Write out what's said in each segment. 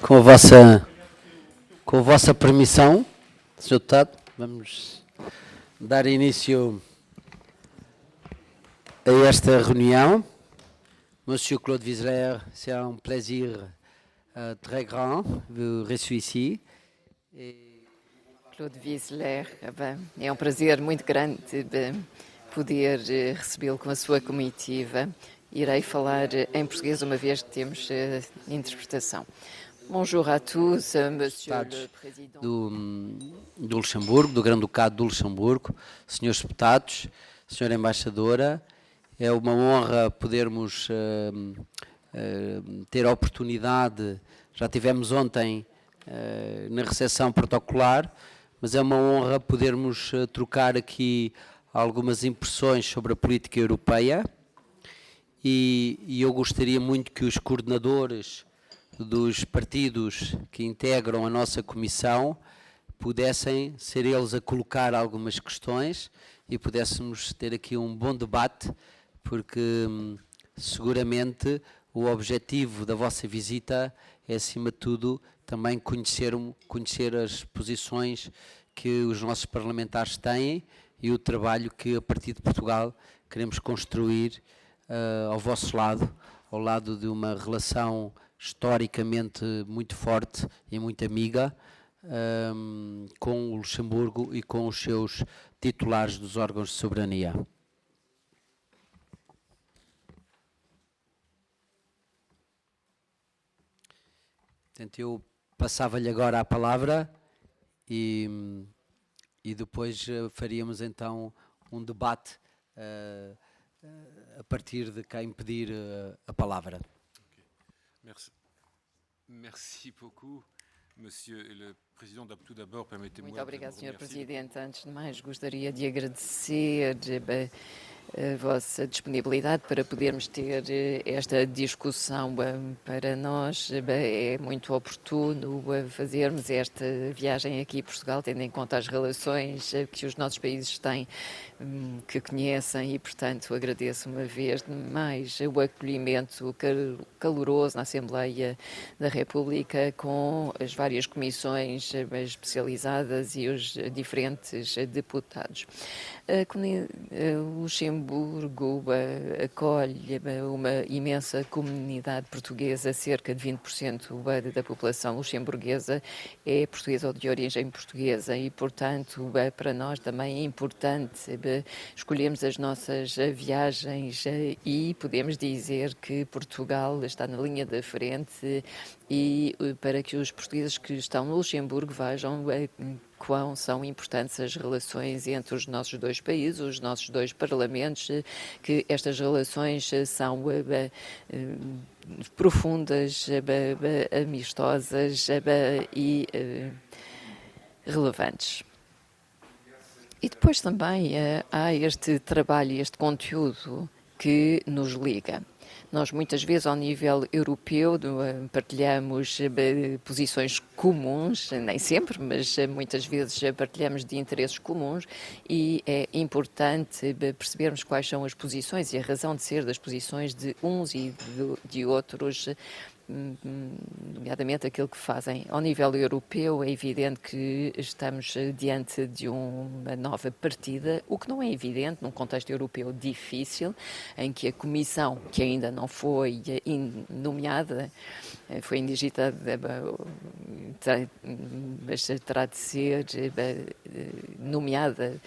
Com a vossa permissão, Sr. Deputado, vamos dar início a esta reunião. Monsieur Claude Wissler, c'est un plaisir très grand de vous recevoir ici. Claude Wissler, é um prazer muito grande poder recebê-lo com a sua comitiva. Irei falar em português uma vez que temos interpretação. Bonjour à tous, Monsieur le Président. Do Luxemburgo, do Grande-Ducado do Luxemburgo, senhores deputados, senhora embaixadora, é uma honra podermos ter a oportunidade, já tivemos ontem na recepção protocolar, mas é uma honra podermos trocar aqui algumas impressões sobre a política europeia e eu gostaria muito que os coordenadores dos partidos que integram a nossa comissão pudessem ser eles a colocar algumas questões e pudéssemos ter aqui um bom debate, porque seguramente o objetivo da vossa visita é, acima de tudo, também conhecer as posições que os nossos parlamentares têm e o trabalho que, a partir de Portugal, queremos construir ao vosso lado, ao lado de uma relação historicamente muito forte e muito amiga com o Luxemburgo e com os seus titulares dos órgãos de soberania. Portanto, eu passava-lhe agora a palavra e depois faríamos então um debate a partir de quem pedir a palavra. Merci beaucoup, Monsieur le Président. Tout d'abord, permettez-moi. Muito obrigado, Sr. Presidente. Antes de mais, gostaria de agradecer a vossa disponibilidade para podermos ter esta discussão. Para nós é muito oportuno fazermos esta viagem aqui a Portugal, tendo em conta as relações que os nossos países têm, que conhecem, e, portanto, agradeço uma vez mais o acolhimento caloroso na Assembleia da República, com as várias comissões especializadas e os diferentes deputados. O Luxemburgo acolhe uma imensa comunidade portuguesa, cerca de 20% da população luxemburguesa é portuguesa ou de origem portuguesa e, portanto, para nós também é importante escolhermos as nossas viagens e podemos dizer que Portugal está na linha da frente e para que os portugueses que estão no Luxemburgo vejam quão são importantes as relações entre os nossos dois países, os nossos dois parlamentos, que estas relações são profundas, amistosas e relevantes. E depois também há este trabalho, este conteúdo que nos liga. Nós muitas vezes ao nível europeu partilhamos posições comuns, nem sempre, mas muitas vezes partilhamos de interesses comuns e é importante percebermos quais são as posições e a razão de ser das posições de uns e de outros, nomeadamente aquilo que fazem. Ao nível europeu é evidente que estamos diante de uma nova partida, o que não é evidente num contexto europeu difícil, em que a Comissão, que ainda não foi nomeada, foi indigitada, mas terá de ser nomeada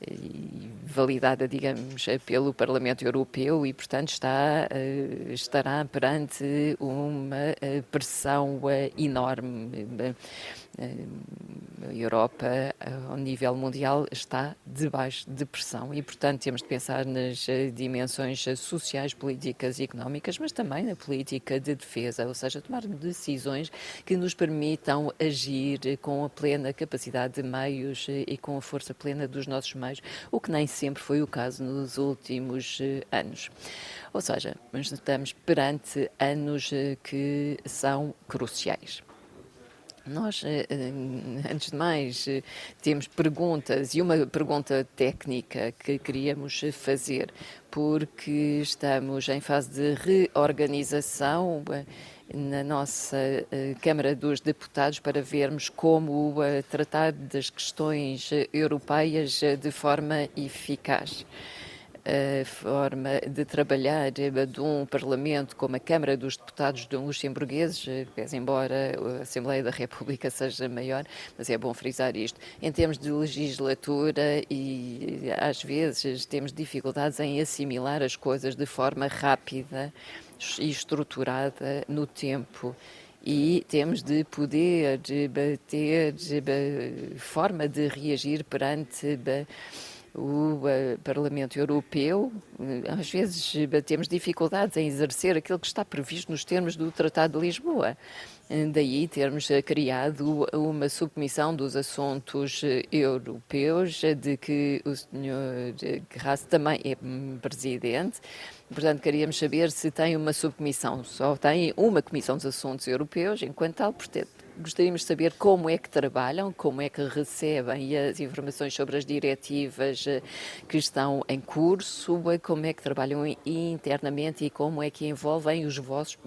e validada, digamos, pelo Parlamento Europeu e, portanto, estará perante uma pressão enorme. A Europa, ao nível mundial, está debaixo de pressão e, portanto, temos de pensar nas dimensões sociais, políticas e económicas, mas também na política de defesa, ou seja, tomar decisões que nos permitam agir com a plena capacidade de meios e com a força plena dos nossos meios, o que nem sempre foi o caso nos últimos anos. Ou seja, estamos perante anos que são cruciais. Nós, antes de mais, temos perguntas e uma pergunta técnica que queríamos fazer, porque estamos em fase de reorganização na nossa Câmara dos Deputados para vermos como tratar das questões europeias de forma eficaz. A forma de trabalhar de um Parlamento como a Câmara dos Deputados luxemburgueses, pese embora a Assembleia da República seja maior, mas é bom frisar isto, em termos de legislatura, e às vezes temos dificuldades em assimilar as coisas de forma rápida e estruturada no tempo. E temos de poder ter forma de reagir perante o Parlamento Europeu. Às vezes temos dificuldades em exercer aquilo que está previsto nos termos do Tratado de Lisboa. Daí termos criado uma subcomissão dos assuntos europeus, de que o Sr. Graça também é presidente. Portanto, queríamos saber se tem uma subcomissão. Só tem uma comissão dos assuntos europeus, enquanto tal, portanto, gostaríamos de saber como é que trabalham, como é que recebem as informações sobre as diretivas que estão em curso, como é que trabalham internamente e como é que envolvem os vossos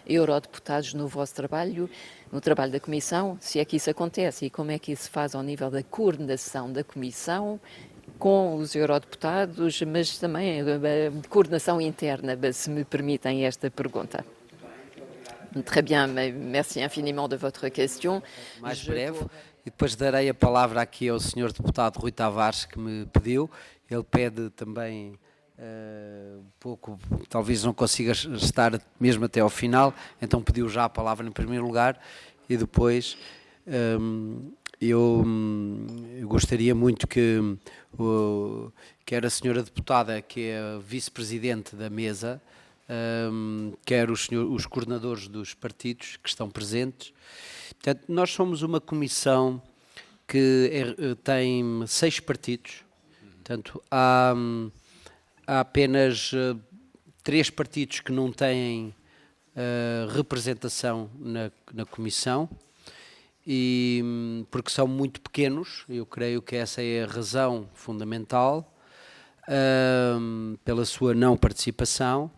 eurodeputados no vosso trabalho, no trabalho da Comissão, se é que isso acontece, e como é que isso se faz ao nível da coordenação da Comissão com os eurodeputados, mas também a coordenação interna, se me permitem esta pergunta. Très bien, merci infiniment de votre question. Mais breve, e depois darei a palavra aqui ao Sr. Deputado Rui Tavares, que me pediu. Ele pede também um pouco, talvez não consiga estar mesmo até ao final, então pediu já a palavra em primeiro lugar, e depois eu gostaria muito que quer a Sra. Deputada, que é a vice-presidente da mesa, quer os coordenadores dos partidos que estão presentes. Portanto, nós somos uma comissão que tem 6 partidos. Portanto, há apenas 3 partidos que não têm representação na comissão, e porque são muito pequenos. Eu creio que essa é a razão fundamental pela sua não participação.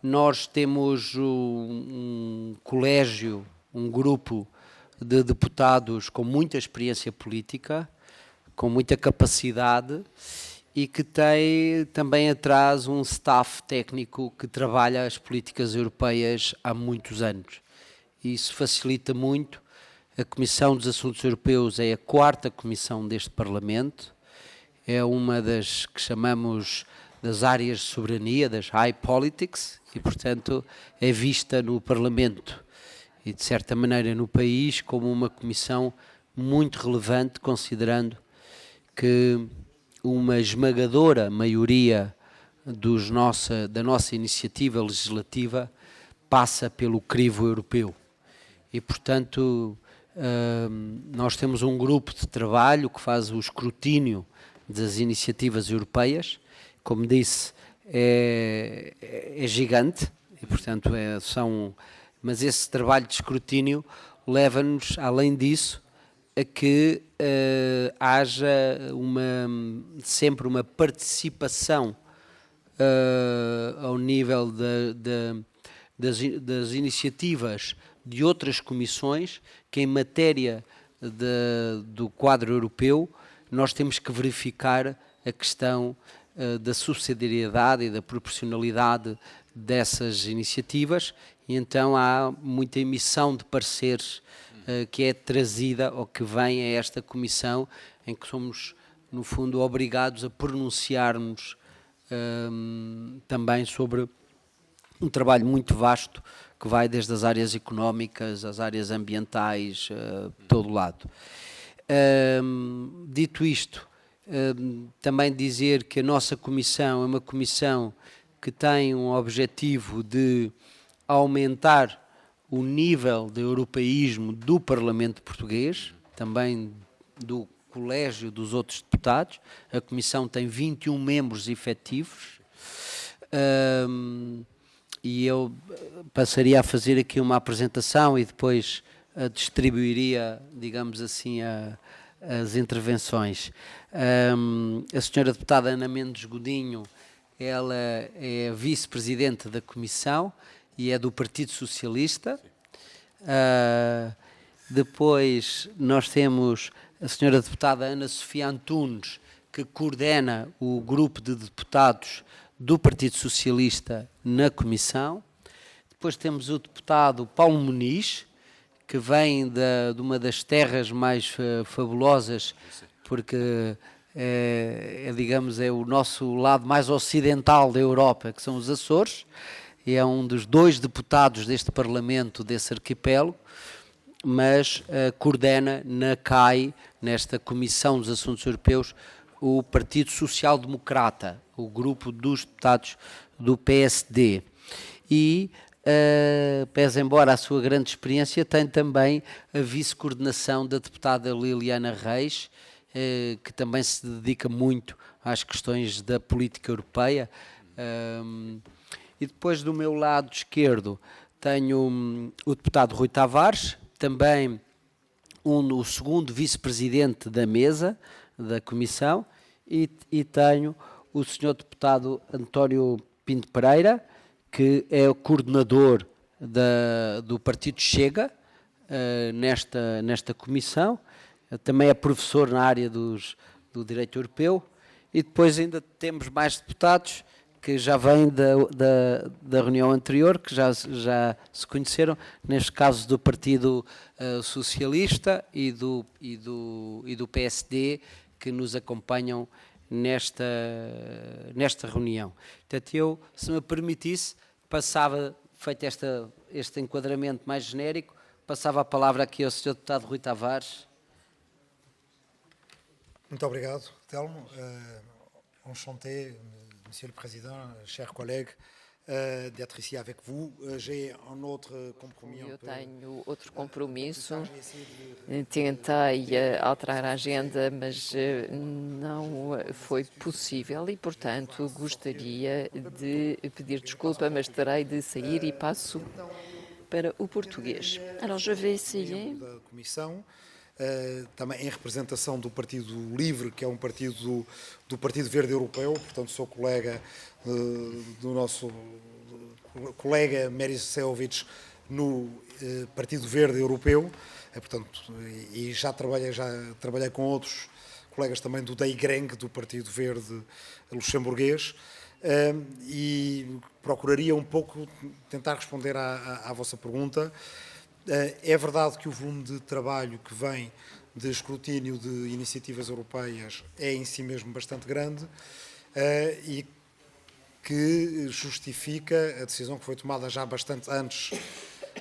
Nós temos um colégio, um grupo de deputados com muita experiência política, com muita capacidade, e que tem também atrás um staff técnico que trabalha as políticas europeias há muitos anos. E isso facilita muito. A Comissão dos Assuntos Europeus é a 4ª comissão deste Parlamento, é uma das que chamamos das áreas de soberania, das high politics, e portanto é vista no Parlamento e de certa maneira no país como uma comissão muito relevante, considerando que uma esmagadora maioria da nossa iniciativa legislativa passa pelo crivo europeu. E portanto nós temos um grupo de trabalho que faz o escrutínio das iniciativas europeias. Como disse, é gigante, e portanto mas esse trabalho de escrutínio leva-nos, além disso, a que haja sempre uma participação ao nível das iniciativas de outras comissões, que em matéria do quadro europeu nós temos que verificar a questão da subsidiariedade e da proporcionalidade dessas iniciativas, e então há muita emissão de pareceres que é trazida ou que vem a esta comissão, em que somos, no fundo, obrigados a pronunciar-nos também sobre um trabalho muito vasto que vai desde as áreas económicas, às áreas ambientais, todo lado. Dito isto, também dizer que a nossa comissão é uma comissão que tem um objetivo de aumentar o nível de europeísmo do Parlamento Português, também do colégio dos outros deputados. A comissão tem 21 membros efetivos, e eu passaria a fazer aqui uma apresentação e depois distribuiria, digamos assim, as intervenções. A senhora deputada Ana Mendes Godinho, ela é vice-presidente da Comissão e é do Partido Socialista. Depois nós temos a senhora deputada Ana Sofia Antunes, que coordena o grupo de deputados do Partido Socialista na Comissão. Depois temos o deputado Paulo Muniz, que vem de uma das terras mais fabulosas, porque digamos, é o nosso lado mais ocidental da Europa, que são os Açores, e é um dos 2 deputados deste Parlamento, desse arquipélago, mas coordena na CAI, nesta Comissão dos Assuntos Europeus, o Partido Social Democrata, o grupo dos deputados do PSD. E, pese embora a sua grande experiência, tem também a vice-coordenação da deputada Liliana Reis, que também se dedica muito às questões da política europeia. E depois, do meu lado esquerdo, tenho o deputado Rui Tavares, também o segundo vice-presidente da mesa da Comissão, e tenho o senhor deputado António Pinto Pereira, que é o coordenador do Partido Chega nesta Comissão, também é professor na área do Direito Europeu, e depois ainda temos mais deputados que já vêm da reunião anterior, que já se conheceram, neste caso do Partido Socialista e do PSD, que nos acompanham nesta reunião. Portanto, eu, se me permitisse, feito este enquadramento mais genérico, passava a palavra aqui ao Sr. Deputado Rui Tavares. Muito obrigado, Telmo. Enchanté, Monsieur le Président, chers collègues, d'être ici avec vous. J'ai un autre compromis. Eu tenho outro compromisso. Tentei alterar a agenda, mas não foi possível e, portanto, gostaria de pedir desculpa, mas terei de sair e passo para o português. Alors, je vais essayer. Da Comissão, também em representação do Partido Livre, que é um partido do Partido Verde Europeu, portanto sou colega do nosso colega Meris Seovic no Partido Verde Europeu, portanto, e já trabalhei com outros colegas também do DEIGRENG, do Partido Verde luxemburguês, e procuraria um pouco tentar responder à vossa pergunta. É verdade que o volume de trabalho que vem de escrutínio de iniciativas europeias é em si mesmo bastante grande e que justifica a decisão que foi tomada já bastante antes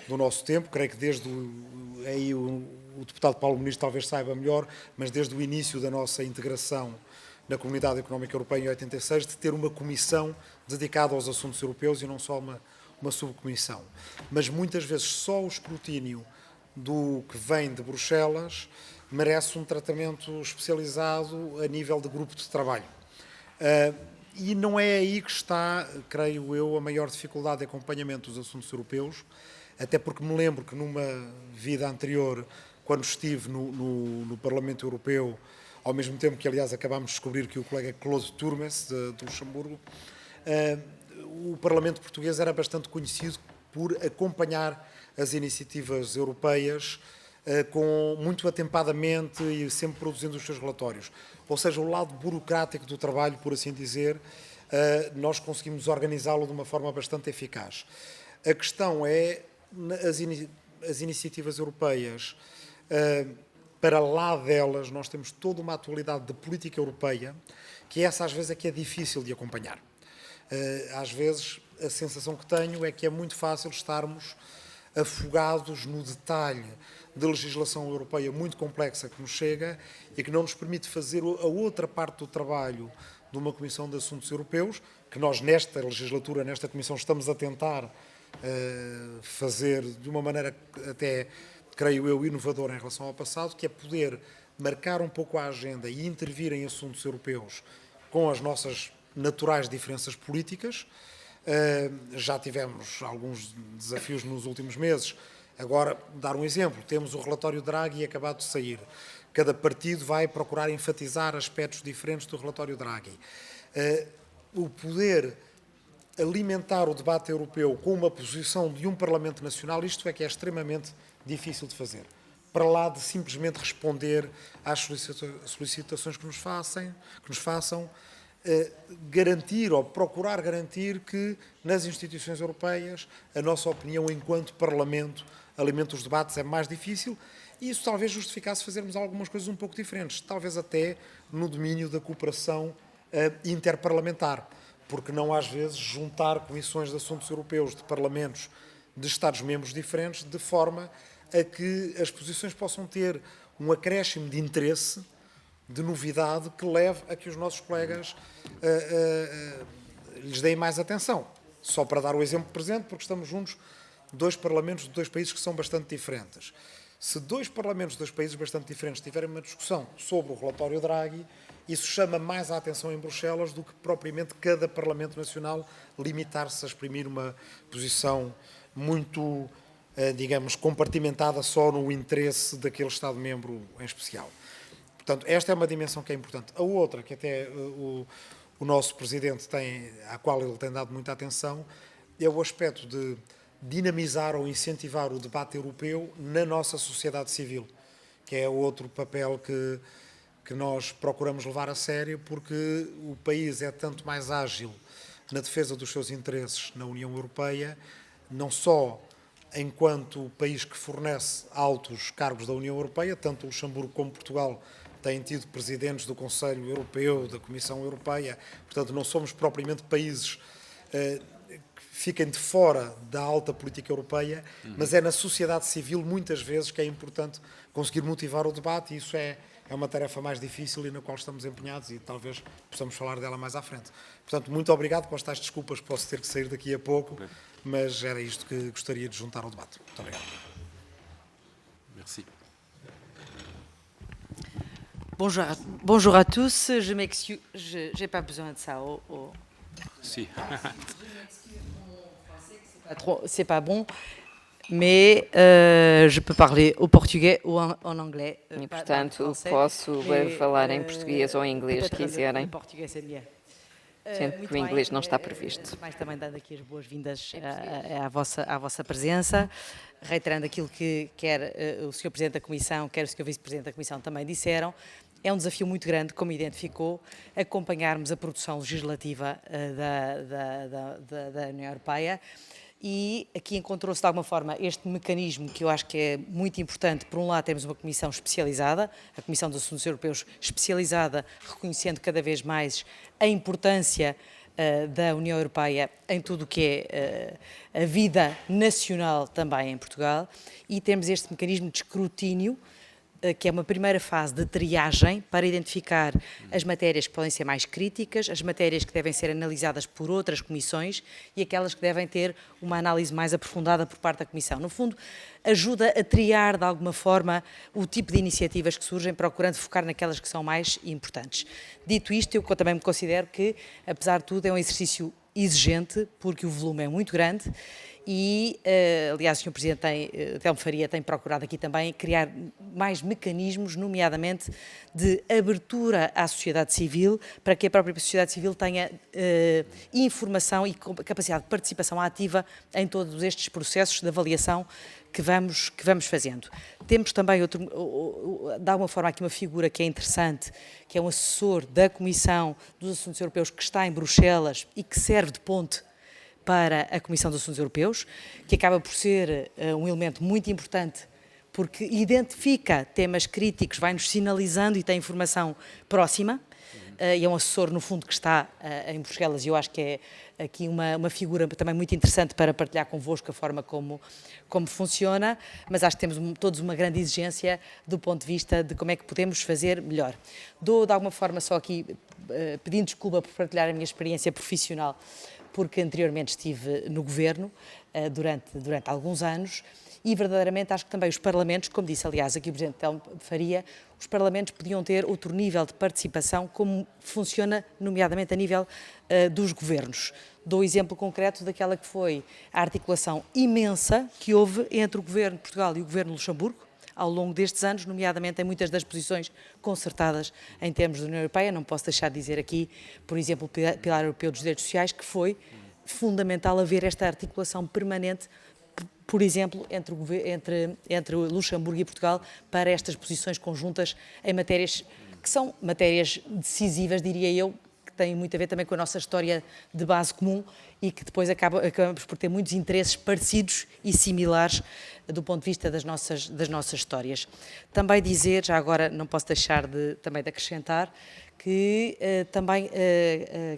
do nosso tempo. Creio que desde o deputado Paulo Muniz talvez saiba melhor, mas desde o início da nossa integração na Comunidade Económica Europeia em 86, de ter uma comissão dedicada aos assuntos europeus e não só uma subcomissão. Mas muitas vezes só o escrutínio do que vem de Bruxelas merece um tratamento especializado a nível de grupo de trabalho. E não é aí que está, creio eu, a maior dificuldade de acompanhamento dos assuntos europeus, até porque me lembro que numa vida anterior, quando estive no Parlamento Europeu, ao mesmo tempo que, aliás, acabámos de descobrir que o colega Claude Turmes, de Luxemburgo, o Parlamento Português era bastante conhecido por acompanhar as iniciativas europeias muito atempadamente e sempre produzindo os seus relatórios. Ou seja, o lado burocrático do trabalho, por assim dizer, nós conseguimos organizá-lo de uma forma bastante eficaz. A questão é as iniciativas europeias, para lá delas nós temos toda uma atualidade de política europeia, que essa às vezes é que é difícil de acompanhar. Às vezes a sensação que tenho é que é muito fácil estarmos afogados no detalhe de legislação europeia muito complexa que nos chega e que não nos permite fazer a outra parte do trabalho de uma Comissão de Assuntos Europeus, que nós nesta legislatura, nesta Comissão, estamos a tentar fazer de uma maneira até, creio eu, inovadora em relação ao passado, que é poder marcar um pouco a agenda e intervir em assuntos europeus com as nossas naturais diferenças políticas. Já tivemos alguns desafios nos últimos meses. Agora, dar um exemplo, temos o relatório Draghi acabado de sair. Cada partido vai procurar enfatizar aspectos diferentes do relatório Draghi. O poder alimentar o debate europeu com uma posição de um Parlamento Nacional, isto é que é extremamente difícil de fazer. Para lá de simplesmente responder às solicitações que nos façam, garantir ou procurar garantir que nas instituições europeias a nossa opinião enquanto Parlamento alimenta os debates é mais difícil e isso talvez justificasse fazermos algumas coisas um pouco diferentes, talvez até no domínio da cooperação interparlamentar, porque não às vezes juntar comissões de assuntos europeus de parlamentos de Estados-membros diferentes de forma a que as posições possam ter um acréscimo de interesse, de novidade, que leve a que os nossos colegas lhes deem mais atenção. Só para dar o exemplo presente, porque estamos juntos, dois parlamentos de dois países que são bastante diferentes. Se dois parlamentos de dois países bastante diferentes tiverem uma discussão sobre o relatório Draghi, isso chama mais a atenção em Bruxelas do que propriamente cada Parlamento Nacional limitar-se a exprimir uma posição muito, digamos, compartimentada só no interesse daquele Estado-membro em especial. Portanto, esta é uma dimensão que é importante. A outra, que até o nosso Presidente tem, à qual ele tem dado muita atenção, é o aspecto de dinamizar ou incentivar o debate europeu na nossa sociedade civil, que é outro papel que nós procuramos levar a sério, porque o país é tanto mais ágil na defesa dos seus interesses na União Europeia, não só enquanto país que fornece altos cargos da União Europeia, tanto Luxemburgo como Portugal têm tido presidentes do Conselho Europeu, da Comissão Europeia, portanto não somos propriamente países que fiquem de fora da alta política europeia, mas é na sociedade civil muitas vezes que é importante conseguir motivar o debate e isso é uma tarefa mais difícil e na qual estamos empenhados e talvez possamos falar dela mais à frente. Portanto, muito obrigado com as tais desculpas, posso ter que sair daqui a pouco, mas era isto que gostaria de juntar ao debate. Muito obrigado. Merci. Bonjour à tous, je m'excuse, j'ai pas besoin de ça. Si. C'est pas bon, mais je peux parler au portugais ou en anglais. E, portanto, posso falar em português ou em inglês, se quiserem. Sendo que o inglês não está previsto. Mais também dando aqui as boas-vindas à vossa presença, reiterando aquilo que quer o Sr. Presidente da Comissão, quer o Sr. Vice-Presidente da Comissão também disseram. É um desafio muito grande, como identificou, acompanharmos a produção legislativa da União Europeia e aqui encontrou-se de alguma forma este mecanismo que eu acho que é muito importante. Por um lado temos uma comissão especializada, a Comissão dos Assuntos Europeus especializada, reconhecendo cada vez mais a importância da União Europeia em tudo o que é a vida nacional também em Portugal e temos este mecanismo de escrutínio que é uma primeira fase de triagem para identificar as matérias que podem ser mais críticas, as matérias que devem ser analisadas por outras comissões e aquelas que devem ter uma análise mais aprofundada por parte da Comissão. No fundo, ajuda a triar de alguma forma o tipo de iniciativas que surgem, procurando focar naquelas que são mais importantes. Dito isto, eu também me considero que, apesar de tudo, é um exercício exigente, porque o volume é muito grande e, aliás, o Sr. Presidente Telmo Faria tem procurado aqui também criar mais mecanismos, nomeadamente de abertura à sociedade civil, para que a própria sociedade civil tenha informação e capacidade de participação ativa em todos estes processos de avaliação que vamos fazendo. Temos também, de alguma forma, aqui uma figura que é interessante, que é um assessor da Comissão dos Assuntos Europeus que está em Bruxelas e que serve de ponte para a Comissão dos Assuntos Europeus, que acaba por ser um elemento muito importante porque identifica temas críticos, vai-nos sinalizando e tem informação próxima, e é um assessor, no fundo, que está em Bruxelas e eu acho que é aqui uma figura também muito interessante para partilhar convosco a forma como funciona, mas acho que temos todos uma grande exigência do ponto de vista de como é que podemos fazer melhor. Dou, de alguma forma, só aqui, pedindo desculpa por partilhar a minha experiência profissional, porque anteriormente estive no Governo durante alguns anos e verdadeiramente acho que também os Parlamentos, como disse aliás aqui o Presidente Telmo Faria, os Parlamentos podiam ter outro nível de participação, como funciona nomeadamente a nível dos Governos. Dou exemplo concreto daquela que foi a articulação imensa que houve entre o Governo de Portugal e o Governo de Luxemburgo, ao longo destes anos, nomeadamente em muitas das posições concertadas em termos da União Europeia. Não posso deixar de dizer aqui, por exemplo, o Pilar Europeu dos Direitos Sociais, que foi fundamental haver esta articulação permanente, por exemplo, entre Luxemburgo e Portugal, para estas posições conjuntas em matérias que são matérias decisivas, diria eu, que têm muito a ver também com a nossa história de base comum e que depois acabamos por ter muitos interesses parecidos e similares do ponto de vista das nossas histórias. Também dizer, já agora não posso deixar também de acrescentar, que também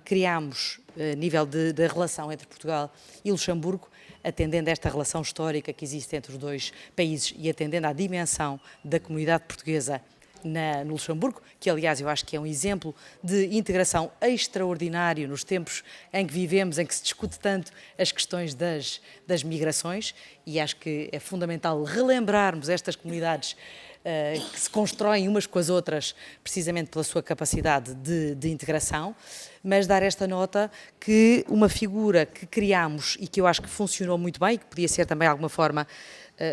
criámos, a nível da relação entre Portugal e Luxemburgo, atendendo a esta relação histórica que existe entre os dois países e atendendo à dimensão da comunidade portuguesa no Luxemburgo, que aliás eu acho que é um exemplo de integração extraordinário nos tempos em que vivemos, em que se discute tanto as questões das migrações, e acho que é fundamental relembrarmos estas comunidades que se constroem umas com as outras precisamente pela sua capacidade de integração, mas dar esta nota que uma figura que criámos e que eu acho que funcionou muito bem e que podia ser também de alguma forma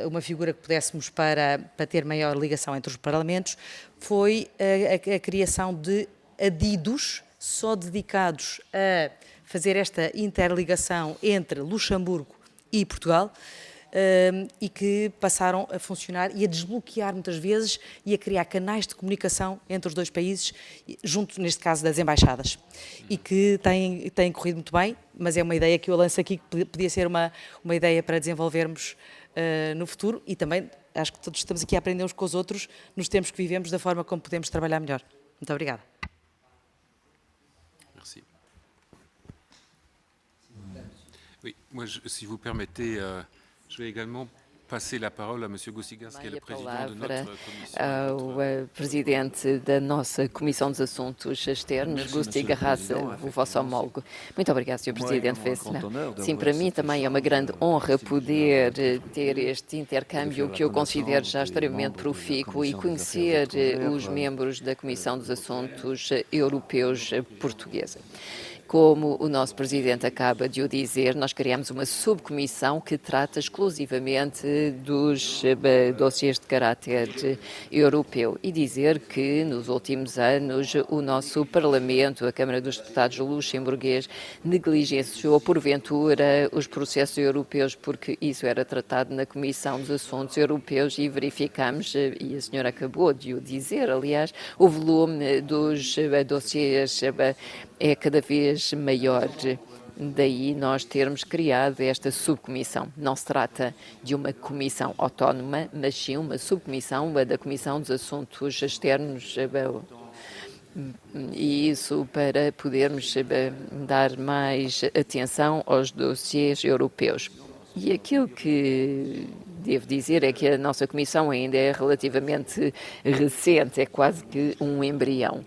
uma figura que pudéssemos para ter maior ligação entre os parlamentos, foi a criação de adidos só dedicados a fazer esta interligação entre Luxemburgo e Portugal, e que passaram a funcionar e a desbloquear muitas vezes e a criar canais de comunicação entre os dois países, junto, neste caso, das embaixadas. E que têm corrido muito bem, mas é uma ideia que eu lanço aqui, que podia ser uma ideia para desenvolvermos no futuro, e também acho que todos estamos aqui a aprender uns com os outros nos tempos que vivemos, da forma como podemos trabalhar melhor. Muito obrigada. Merci. Oui, moi, si vous permettez, je vais également passer la parole à M. Gossigas, que é o presidente de nossa comissão. O presidente da nossa Comissão dos Assuntos Externos, Gusti Garraça, o vosso homólogo. Muito obrigado, Sr. Presidente. Sim, para mim também é uma grande honra poder ter este intercâmbio que eu considero já extremamente profícuo e conhecer os membros da Comissão dos Assuntos Europeus Portuguesa. Como o nosso Presidente acaba de o dizer, nós criamos uma subcomissão que trata exclusivamente dos dossiês de caráter europeu e dizer que nos últimos anos o nosso Parlamento, a Câmara dos Deputados luxemburguês, negligenciou porventura os processos europeus porque isso era tratado na Comissão dos Assuntos Europeus e verificamos, e a senhora acabou de o dizer, aliás, o volume dos dossiês é cada vez maior. Daí nós termos criado esta subcomissão. Não se trata de uma comissão autónoma, mas sim uma subcomissão da Comissão dos Assuntos Externos, e isso para podermos dar mais atenção aos dossiês europeus. E aquilo que devo dizer é que a nossa comissão ainda é relativamente recente, é quase que um embrião.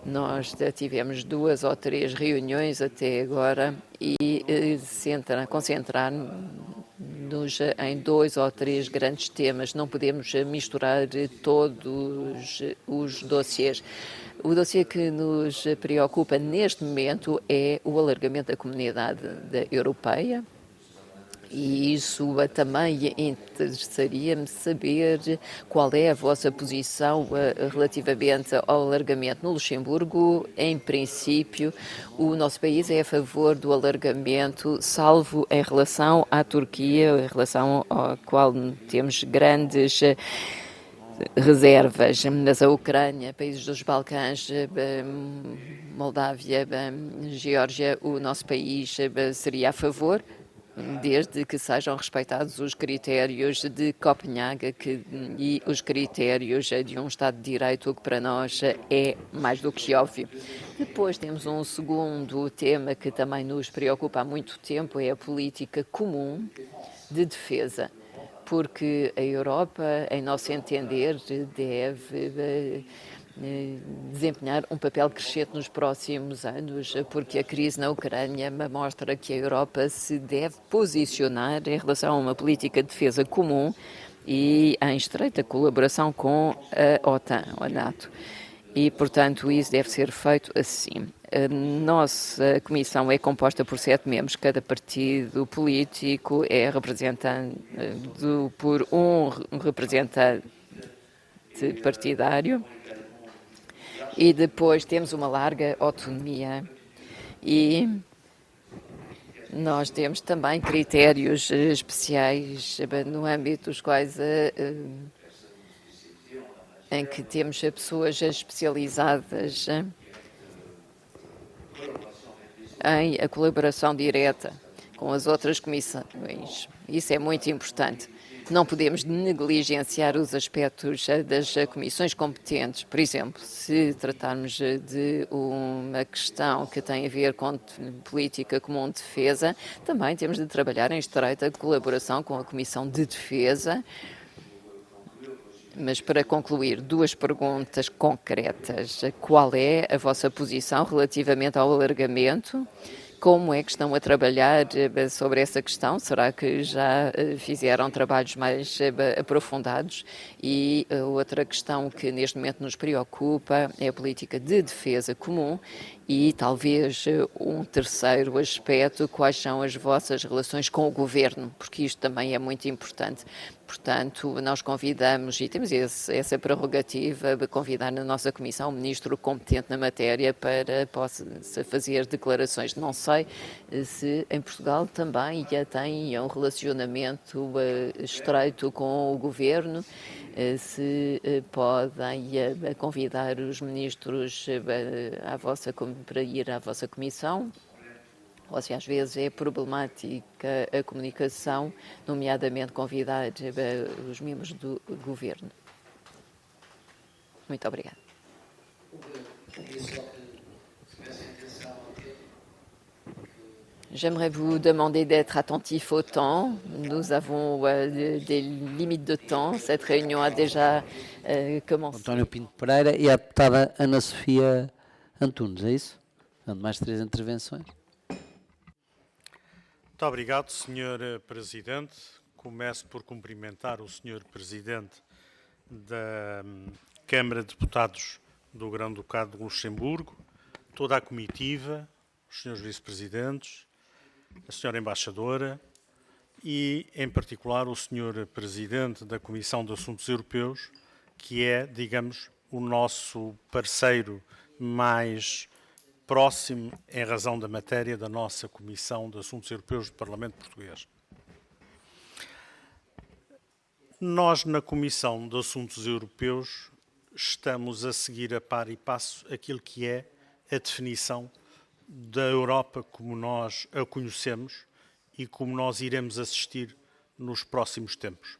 Nós tivemos 2 ou 3 reuniões até agora e concentrar-nos em 2 ou 3 grandes temas. Não podemos misturar todos os dossiês. O dossiê que nos preocupa neste momento é o alargamento da comunidade europeia. E isso também interessaria-me saber qual é a vossa posição relativamente ao alargamento no Luxemburgo. Em princípio, o nosso país é a favor do alargamento, salvo em relação à Turquia, em relação à qual temos grandes reservas, mas a Ucrânia, países dos Balcãs, Moldávia, Geórgia, o nosso país seria a favor, desde que sejam respeitados os critérios de Copenhague e os critérios de um Estado de Direito, o que para nós é mais do que óbvio. Depois temos um segundo tema que também nos preocupa há muito tempo, é a política comum de defesa, porque a Europa, em nosso entender, deve desempenhar um papel crescente nos próximos anos, porque a crise na Ucrânia mostra que a Europa se deve posicionar em relação a uma política de defesa comum e em estreita colaboração com a OTAN, a NATO. E, portanto, isso deve ser feito assim. A nossa comissão é composta por 7 membros, cada partido político é representado por um representante partidário. E depois temos uma larga autonomia e nós temos também critérios especiais no âmbito dos quais em que temos pessoas especializadas em a colaboração direta com as outras comissões. Isso é muito importante. Não podemos negligenciar os aspectos das comissões competentes. Por exemplo, se tratarmos de uma questão que tem a ver com política comum de defesa, também temos de trabalhar em estreita colaboração com a Comissão de Defesa. Mas para concluir, duas perguntas concretas. Qual é a vossa posição relativamente ao alargamento? Como é que estão a trabalhar sobre essa questão? Será que já fizeram trabalhos mais aprofundados? E outra questão que neste momento nos preocupa é a política de defesa comum e talvez um terceiro aspecto, quais são as vossas relações com o governo, porque isto também é muito importante. Portanto, nós convidamos, e temos essa prerrogativa de convidar na nossa comissão o ministro competente na matéria para possa fazer declarações. Não sei se em Portugal também já tem um relacionamento estreito com o governo, se podem convidar os ministros para ir à vossa comissão, ou se às vezes é problemática a comunicação, nomeadamente convidar os membros do governo. Muito obrigada. J'aimerais vous demander d'être attentif au temps. Nous avons des limites de temps. Cette réunion a déjà commencé. António Pinto Pereira e a deputada Ana Sofia Antunes, é isso? Mais 3 intervenções. Muito obrigado, Sr. Presidente. Começo por cumprimentar o Sr. Presidente da Câmara de Deputados do Grão-Ducado de Luxemburgo, toda a comitiva, os Srs. Vice-Presidentes, a Sra. Embaixadora e, em particular, o Sr. Presidente da Comissão de Assuntos Europeus, que é, digamos, o nosso parceiro mais próximo em razão da matéria da nossa Comissão de Assuntos Europeus do Parlamento Português. Nós, na Comissão de Assuntos Europeus, estamos a seguir a par e passo aquilo que é a definição da Europa como nós a conhecemos e como nós iremos assistir nos próximos tempos.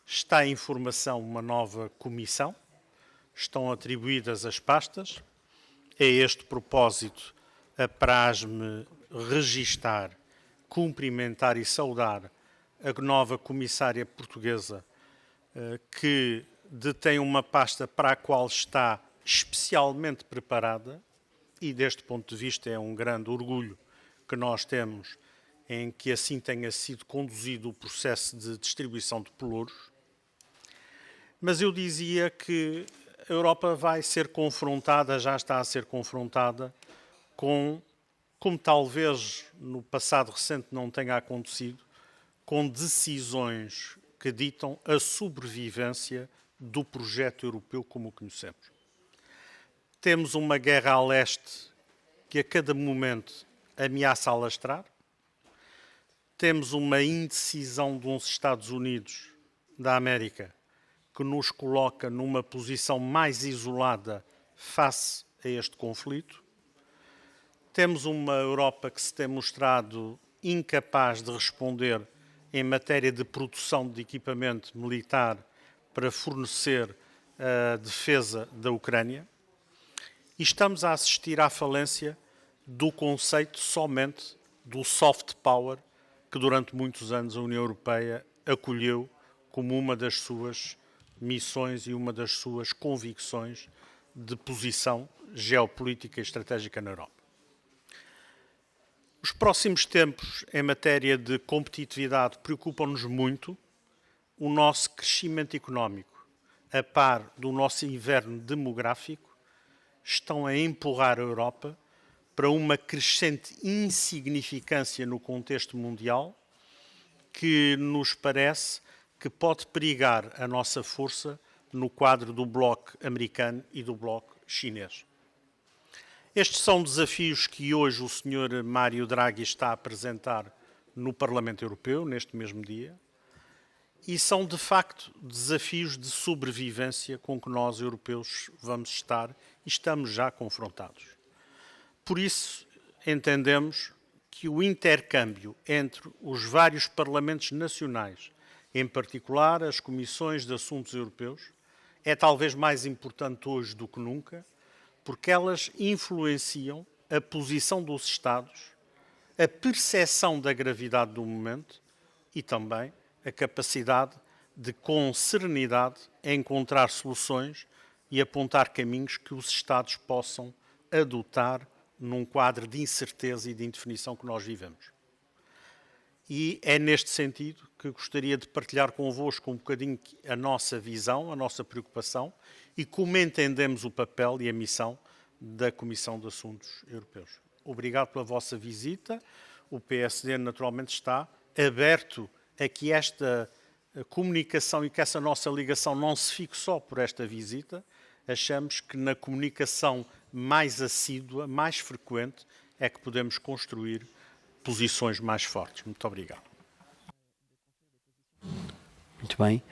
Está em formação uma nova comissão, estão atribuídas as pastas. A este propósito, apraz-me registar, cumprimentar e saudar a nova comissária portuguesa que detém uma pasta para a qual está especialmente preparada e, deste ponto de vista, é um grande orgulho que nós temos em que assim tenha sido conduzido o processo de distribuição de pelouros. Mas eu dizia que a Europa vai ser confrontada, já está a ser confrontada, como talvez no passado recente não tenha acontecido, com decisões que ditam a sobrevivência do projeto europeu como o conhecemos. Temos uma guerra a leste que a cada momento ameaça alastrar. Temos uma indecisão de uns Estados Unidos da América que nos coloca numa posição mais isolada face a este conflito. Temos uma Europa que se tem mostrado incapaz de responder em matéria de produção de equipamento militar para fornecer a defesa da Ucrânia. E estamos a assistir à falência do conceito somente do soft power que durante muitos anos a União Europeia acolheu como uma das suas missões e uma das suas convicções de posição geopolítica e estratégica na Europa. Os próximos tempos, em matéria de competitividade, preocupam-nos muito o nosso crescimento económico, a par do nosso inverno demográfico, estão a empurrar a Europa para uma crescente insignificância no contexto mundial que nos parece que pode perigar a nossa força no quadro do bloco americano e do bloco chinês. Estes são desafios que hoje o Sr. Mário Draghi está a apresentar no Parlamento Europeu, neste mesmo dia, e são, de facto, desafios de sobrevivência com que nós, europeus, vamos estar e estamos já confrontados. Por isso, entendemos que o intercâmbio entre os vários parlamentos nacionais, em particular as comissões de assuntos europeus, é talvez mais importante hoje do que nunca, porque elas influenciam a posição dos Estados, a percepção da gravidade do momento e também a capacidade de, com serenidade, encontrar soluções e apontar caminhos que os Estados possam adotar num quadro de incerteza e de indefinição que nós vivemos. E é neste sentido que gostaria de partilhar convosco um bocadinho a nossa visão, a nossa preocupação e como entendemos o papel e a missão da Comissão de Assuntos Europeus. Obrigado pela vossa visita. O PSD, naturalmente, está aberto a que esta comunicação e que essa nossa ligação não se fique só por esta visita. Achamos que na comunicação mais assídua, mais frequente, é que podemos construir posições mais fortes. Muito obrigado. Muito bem.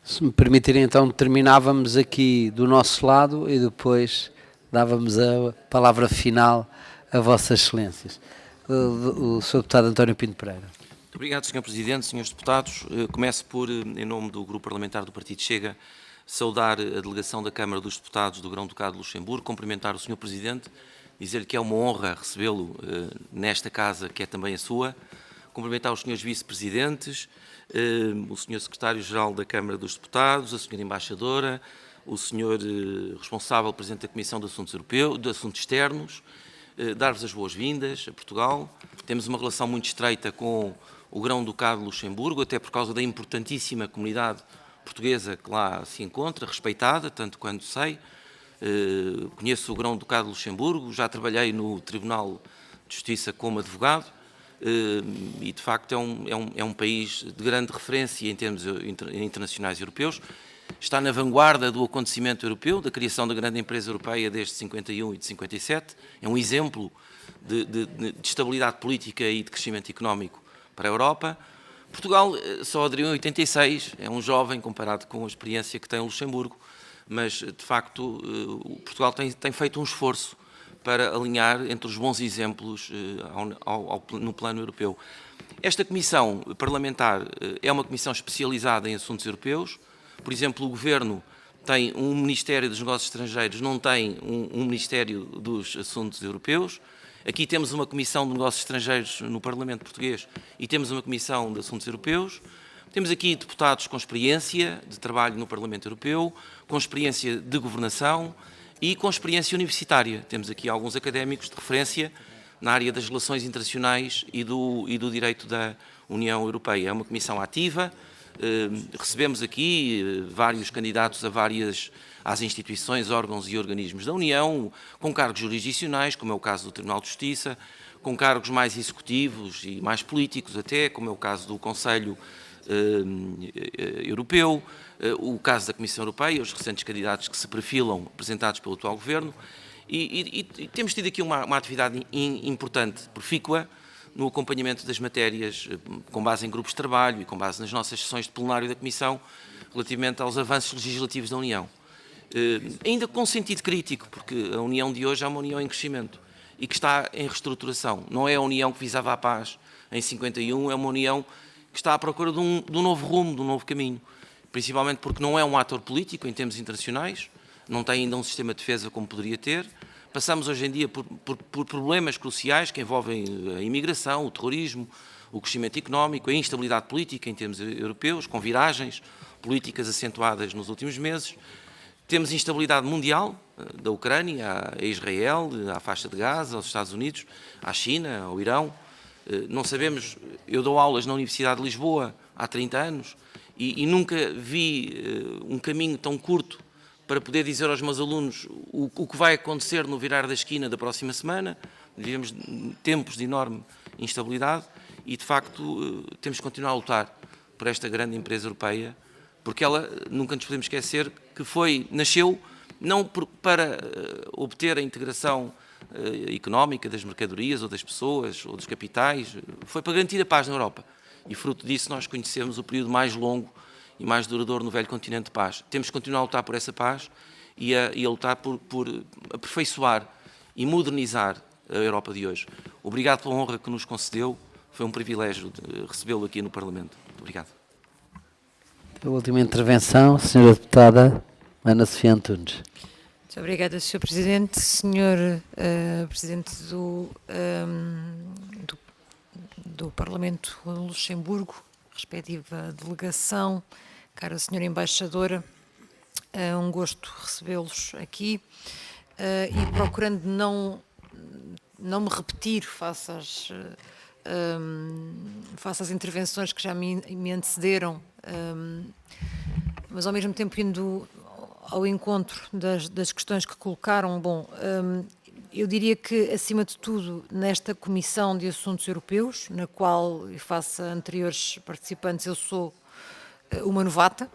Se me permitirem, então, terminávamos aqui do nosso lado e depois dávamos a palavra final a Vossas Excelências. O Sr. Deputado António Pinto Pereira. Muito obrigado, Sr. Presidente, Srs. Deputados. Começo por, em nome do Grupo Parlamentar do Partido Chega, saudar a delegação da Câmara dos Deputados do Grão-Ducado de Luxemburgo, cumprimentar o Sr. Presidente, dizer-lhe que é uma honra recebê-lo nesta casa, que é também a sua, cumprimentar os Srs. Vice-Presidentes, o Sr. Secretário-Geral da Câmara dos Deputados, a Sra. Embaixadora, o Sr. Responsável Presidente da Comissão de Assuntos Europeus, de Assuntos Externos, dar-vos as boas-vindas a Portugal. Temos uma relação muito estreita com o Grão-Ducado de Luxemburgo, até por causa da importantíssima comunidade portuguesa que lá se encontra, respeitada, tanto quanto sei. Conheço o Grão-Ducado de Luxemburgo, já trabalhei no Tribunal de Justiça como advogado e, de facto, é um país de grande referência em termos internacionais e europeus. Está na vanguarda do acontecimento europeu, da criação da grande empresa europeia desde 51 e de 57. É um exemplo de estabilidade política e de crescimento económico para a Europa. Portugal só aderiu em 86, é um jovem comparado com a experiência que tem o Luxemburgo, mas, de facto, Portugal tem feito um esforço para alinhar entre os bons exemplos no plano europeu. Esta comissão parlamentar é uma comissão especializada em assuntos europeus. Por exemplo, o Governo tem um Ministério dos Negócios Estrangeiros, não tem um Ministério dos Assuntos Europeus. Aqui temos uma Comissão de Negócios Estrangeiros no Parlamento Português e temos uma Comissão de Assuntos Europeus. Temos aqui deputados com experiência de trabalho no Parlamento Europeu, com experiência de governação e com experiência universitária. Temos aqui alguns académicos de referência na área das relações internacionais e do direito da União Europeia. É uma comissão ativa. Recebemos aqui vários candidatos às instituições, órgãos e organismos da União, com cargos jurisdicionais, como é o caso do Tribunal de Justiça, com cargos mais executivos e mais políticos até, como é o caso do Conselho Europeu, o caso da Comissão Europeia, os recentes candidatos que se perfilam, apresentados pelo atual Governo, e temos tido aqui uma atividade importante, profícua, no acompanhamento das matérias, com base em grupos de trabalho e com base nas nossas sessões de plenário da Comissão, relativamente aos avanços legislativos da União. Ainda com sentido crítico, porque a União de hoje é uma União em crescimento e que está em reestruturação. Não é a União que visava a paz em 51, é uma União que está à procura de um novo rumo, de um novo caminho. Principalmente porque não é um ator político em termos internacionais, não tem ainda um sistema de defesa como poderia ter. Passamos hoje em dia por problemas cruciais que envolvem a imigração, o terrorismo, o crescimento económico, a instabilidade política em termos europeus, com viragens políticas acentuadas nos últimos meses. Temos instabilidade mundial, da Ucrânia a Israel, à faixa de Gaza, aos Estados Unidos, à China, ao Irão. Não sabemos, eu dou aulas na Universidade de Lisboa há 30 anos e nunca vi um caminho tão curto para poder dizer aos meus alunos o que vai acontecer no virar da esquina da próxima semana. Vivemos tempos de enorme instabilidade e, de facto, temos que continuar a lutar por esta grande empresa europeia, porque ela, nunca nos podemos esquecer, que nasceu não para obter a integração económica, das mercadorias, ou das pessoas, ou dos capitais, foi para garantir a paz na Europa. E fruto disso nós conhecemos o período mais longo e mais duradouro no velho continente de paz. Temos que continuar a lutar por essa paz e a lutar por aperfeiçoar e modernizar a Europa de hoje. Obrigado pela honra que nos concedeu, foi um privilégio recebê-lo aqui no Parlamento. Muito obrigado. A última intervenção, Sra. Deputada Ana Sofia Antunes. Muito obrigada, Sr. Presidente. Sr. Presidente do Parlamento de Luxemburgo, respectiva delegação, cara Sra. Embaixadora, é um gosto recebê-los aqui e procurando não me repetir face às intervenções que já me antecederam, mas ao mesmo tempo indo ao encontro das questões que colocaram. Bom, eu diria que, acima de tudo, nesta Comissão de Assuntos Europeus, na qual, face a anteriores participantes, eu sou uma novata,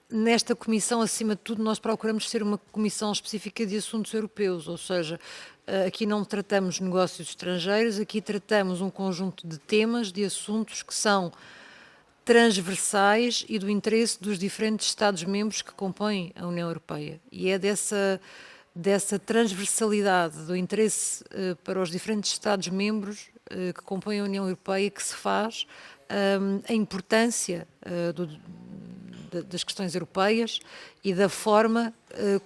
nesta Comissão, acima de tudo, nós procuramos ser uma Comissão específica de Assuntos Europeus, ou seja, aqui não tratamos negócios estrangeiros, aqui tratamos um conjunto de temas, de assuntos que são transversais e do interesse dos diferentes Estados-membros que compõem a União Europeia. E é dessa transversalidade do interesse para os diferentes Estados-membros que compõem a União Europeia que se faz a importância das questões europeias e da forma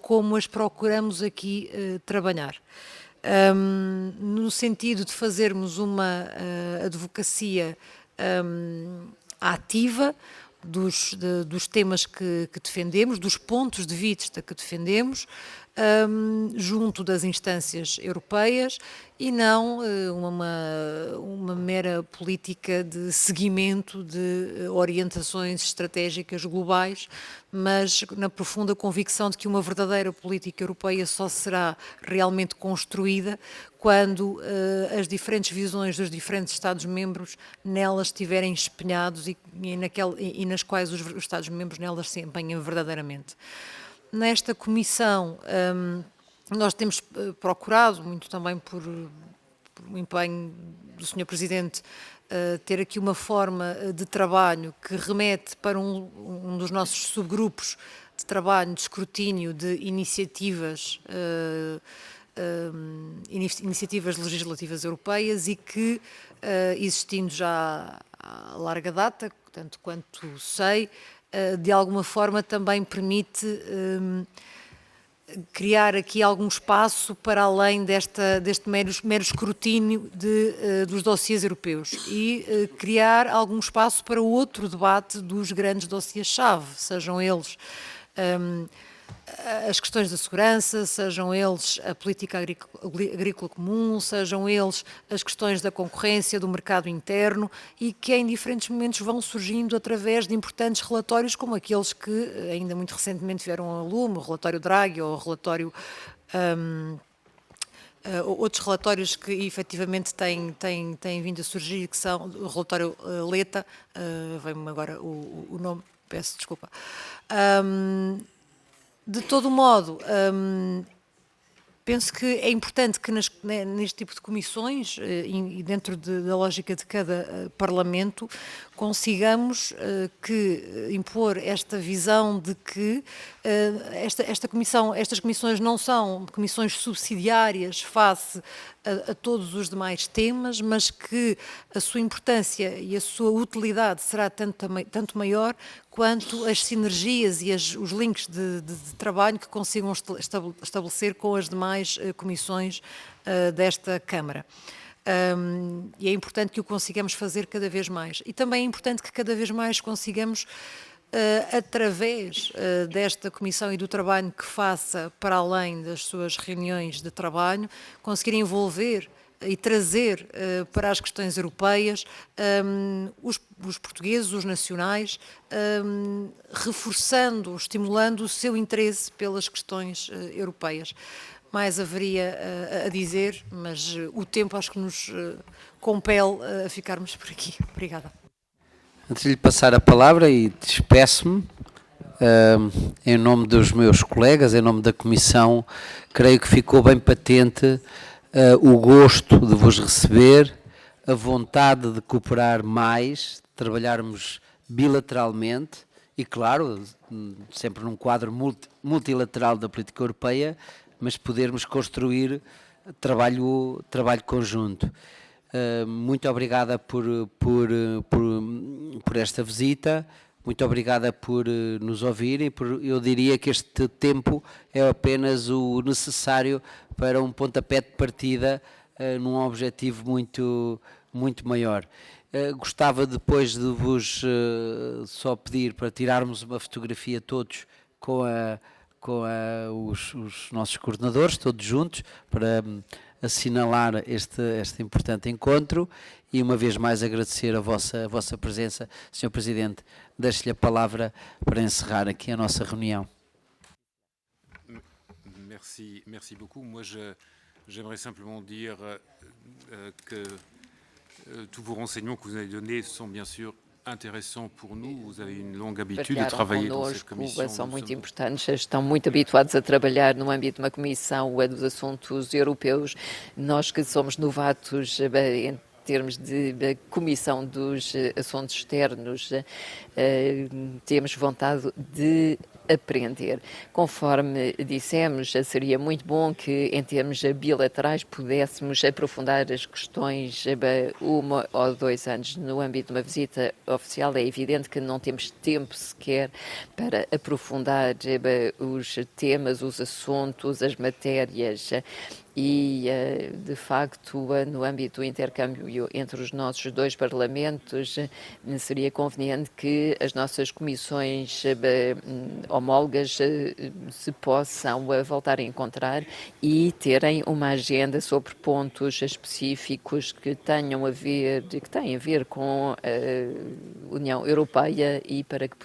como as procuramos aqui trabalhar. No sentido de fazermos uma advocacia ativa dos temas que defendemos, dos pontos de vista que defendemos, junto das instâncias europeias e não uma mera política de seguimento de orientações estratégicas globais, mas na profunda convicção de que uma verdadeira política europeia só será realmente construída quando as diferentes visões dos diferentes Estados-membros nelas estiverem espelhados e nas quais os Estados-membros nelas se empenham verdadeiramente. Nesta Comissão, nós temos procurado, muito também por um empenho do Sr. Presidente, ter aqui uma forma de trabalho que remete para um dos nossos subgrupos de trabalho, de escrutínio de iniciativas legislativas europeias e que, existindo já há larga data, tanto quanto sei, de alguma forma também permite criar aqui algum espaço para além deste mero escrutínio dos dossiês europeus e criar algum espaço para outro debate dos grandes dossiês-chave, sejam eles as questões da segurança, sejam eles a política agrícola comum, sejam eles as questões da concorrência, do mercado interno e que em diferentes momentos vão surgindo através de importantes relatórios como aqueles que ainda muito recentemente vieram ao lume, o relatório Draghi ou o relatório... outros relatórios que efetivamente têm vindo a surgir, que são o relatório Letta, vem-me agora o nome, peço desculpa. De todo modo, penso que é importante que neste tipo de comissões e dentro da lógica de cada Parlamento consigamos impor esta visão de que estas comissões não são comissões subsidiárias face a todos os demais temas, mas que a sua importância e a sua utilidade será tanto maior quanto as sinergias e os links de trabalho que consigam estabelecer com as demais comissões desta Câmara. E é importante que o consigamos fazer cada vez mais. E também é importante que cada vez mais consigamos, através desta comissão e do trabalho que faça para além das suas reuniões de trabalho, conseguir envolver e trazer para as questões europeias os portugueses, os nacionais, reforçando, estimulando o seu interesse pelas questões europeias. Mais haveria a dizer, mas o tempo acho que nos compele a ficarmos por aqui. Obrigada. Antes de lhe passar a palavra e despeço-me, em nome dos meus colegas, em nome da Comissão, creio que ficou bem patente o gosto de vos receber, a vontade de cooperar mais, de trabalharmos bilateralmente e, claro, sempre num quadro multilateral da política europeia, mas podermos construir trabalho conjunto. Muito obrigada por esta visita, muito obrigada por nos ouvirem. Eu diria que este tempo é apenas o necessário para um pontapé de partida num objetivo muito maior. Gostava depois de vos só pedir para tirarmos uma fotografia todos com os nossos coordenadores, todos juntos, para assinalar este importante encontro e uma vez mais agradecer a vossa presença. Sr. Presidente, deixo-lhe a palavra para encerrar aqui a nossa reunião. Merci beaucoup. Moi, j'aimerais simplement dire que tous vos renseignements que vous avez donnés sont bien sûr intéressants pour nous. Vous avez une longue habitude de travailler dans cette commission. São muito importantes, estão muito habituados a trabalhar no âmbito de uma comissão dos assuntos europeus. Nós que somos novatos em termos de comissão dos assuntos externos, temos vontade de aprender. Conforme dissemos, seria muito bom que, em termos bilaterais, pudéssemos aprofundar as questões 1 ou 2 anos no âmbito de uma visita oficial. É evidente que não temos tempo sequer para aprofundar os temas, os assuntos, as matérias. E, de facto, no âmbito do intercâmbio entre os nossos dois parlamentos, seria conveniente que as nossas comissões homólogas se possam voltar a encontrar e terem uma agenda sobre pontos específicos que têm a ver com a União Europeia e para que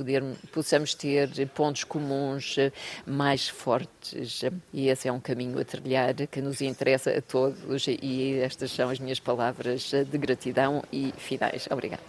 possamos ter pontos comuns mais fortes. E esse é um caminho a trilhar que nos interessa a todos e estas são as minhas palavras de gratidão e finais. Obrigada.